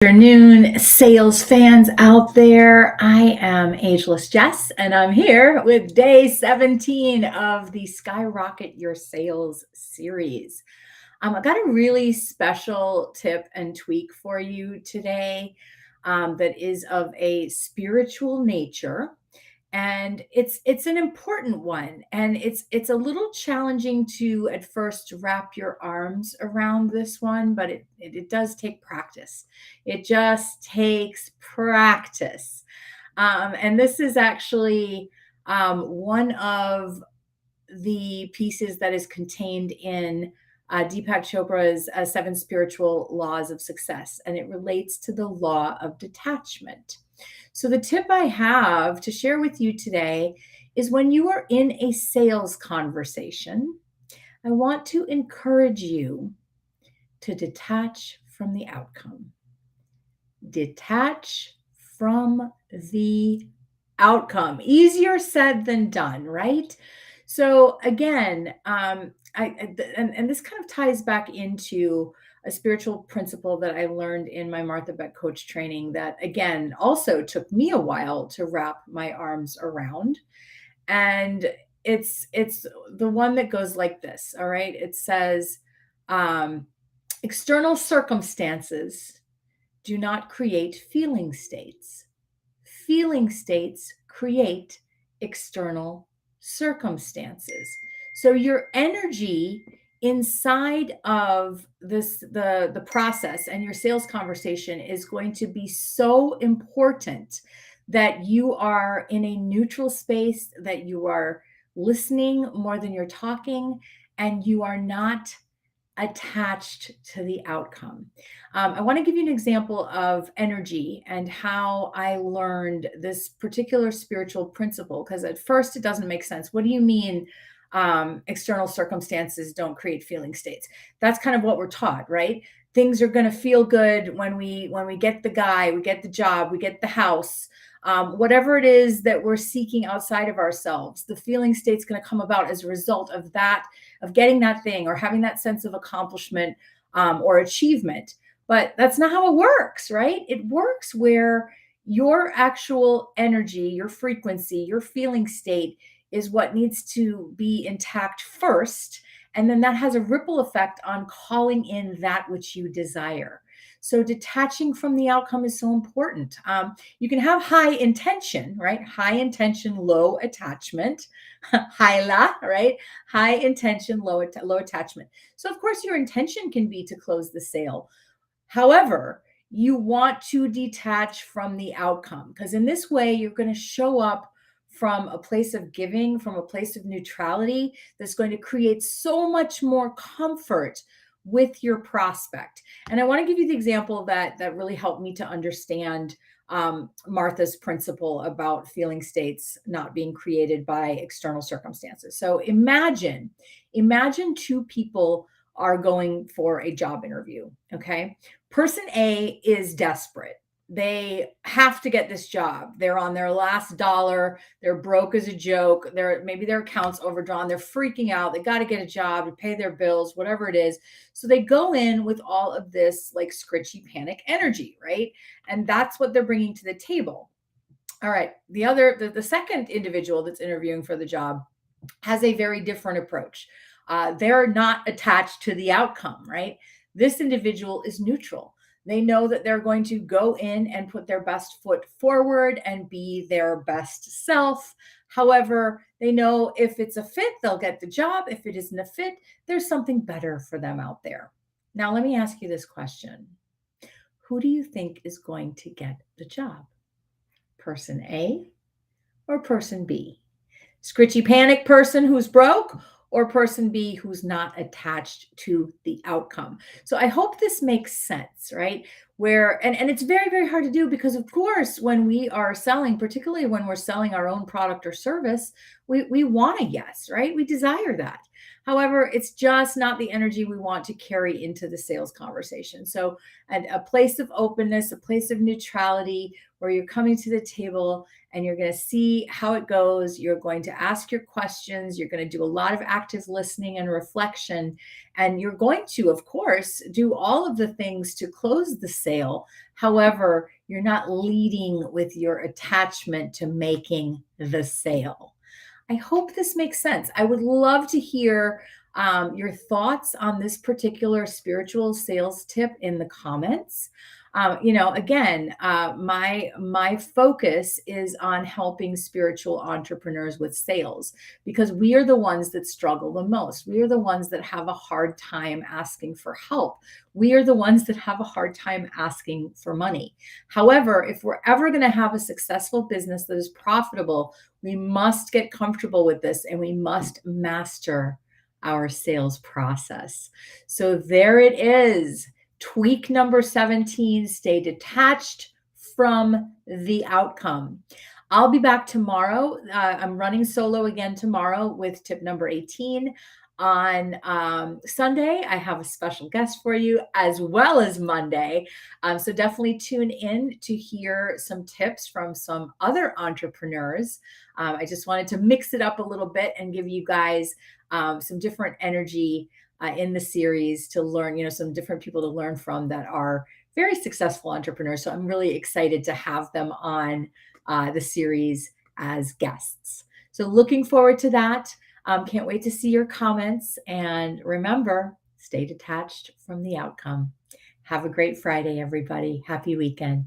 Afternoon, sales fans out there. I am Ageless Jess, and I'm here with day 17 of the Skyrocket Your Sales series. I got a really special tip and tweak for you today that is of a spiritual nature, and it's an important one, and it's a little challenging to at first wrap your arms around this one, but it does take practice. It just takes practice. And this is actually one of the pieces that is contained in Deepak Chopra's Seven Spiritual Laws of Success, and it relates to the law of detachment. So, the tip I have to share with you today is when you are in a sales conversation, I want to encourage you to detach from the outcome. Detach from the outcome. Easier said than done, right? So again, and this kind of ties back into a spiritual principle that I learned in my Martha Beck coach training that again also took me a while to wrap my arms around. And it's the one that goes like this. All right. It says um, external circumstances do not create feeling states. Feeling states create external circumstances. So your energy inside of the process and your sales conversation is going to be so important that you are in a neutral space, that you are listening more than you're talking, and you are not attached to the outcome. I want to give you an example of energy and how I learned this particular spiritual principle, because at first it doesn't make sense. What do you mean external circumstances don't create feeling states? That's kind of what we're taught, right? Things are going to feel good when we get the guy, we get the job, we get the house. Whatever it is that we're seeking outside of ourselves, the feeling state's going to come about as a result of that, of getting that thing or having that sense of accomplishment or achievement. But that's not how it works, right? It works where your actual energy, your frequency, your feeling state is what needs to be intact first. And then that has a ripple effect on calling in that which you desire. So detaching from the outcome is so important. You can have high intention, right? High intention, low attachment. High right? High intention, low attachment. So of course your intention can be to close the sale. However, you want to detach from the outcome, because in this way you're going to show up from a place of giving, from a place of neutrality that's going to create so much more comfort with your prospect. And I want to give you the example that really helped me to understand Martha's principle about feeling states not being created by external circumstances. So imagine two people are going for a job interview. Okay. Person A is desperate. They have to get this job. They're on their last dollar. They're broke as a joke. Maybe their account's overdrawn. They're freaking out. They got to get a job to pay their bills, whatever it is. So they go in with all of this like scritchy panic energy, right? And that's what they're bringing to the table. All right. The second individual that's interviewing for the job has a very different approach. They're not attached to the outcome, right? This individual is neutral. They know that they're going to go in and put their best foot forward and be their best self. However, they know if it's a fit, they'll get the job. If it isn't a fit, there's something better for them out there. Now, let me ask you this question. Who do you think is going to get the job? Person A or person B? Scritchy panic person who's broke, or person B who's not attached to the outcome. So I hope this makes sense, right? Where and it's very, very hard to do, because of course, when we are selling, particularly when we're selling our own product or service, we want a yes, right? We desire that. However, it's just not the energy we want to carry into the sales conversation. So, a place of openness, a place of neutrality, where you're coming to the table and you're going to see how it goes. You're going to ask your questions. You're going to do a lot of active listening and reflection. And you're going to, of course, do all of the things to close the sale. However, you're not leading with your attachment to making the sale. I hope this makes sense. I would love to hear your thoughts on this particular spiritual sales tip in the comments. Again, my focus is on helping spiritual entrepreneurs with sales because we are the ones that struggle the most. We are the ones that have a hard time asking for help. We are the ones that have a hard time asking for money. However, if we're ever going to have a successful business that is profitable, we must get comfortable with this and we must master our sales process. So there it is. Tweak number 17, stay detached from the outcome. I'll be back tomorrow. I'm running solo again tomorrow with tip number 18. On Sunday, I have a special guest for you as well as Monday. So definitely tune in to hear some tips from some other entrepreneurs. I just wanted to mix it up a little bit and give you guys some different energy in the series to learn, some different people to learn from that are very successful entrepreneurs. So I'm really excited to have them on the series as guests. So looking forward to that. Can't wait to see your comments. And remember, stay detached from the outcome. Have a great Friday, everybody. Happy weekend.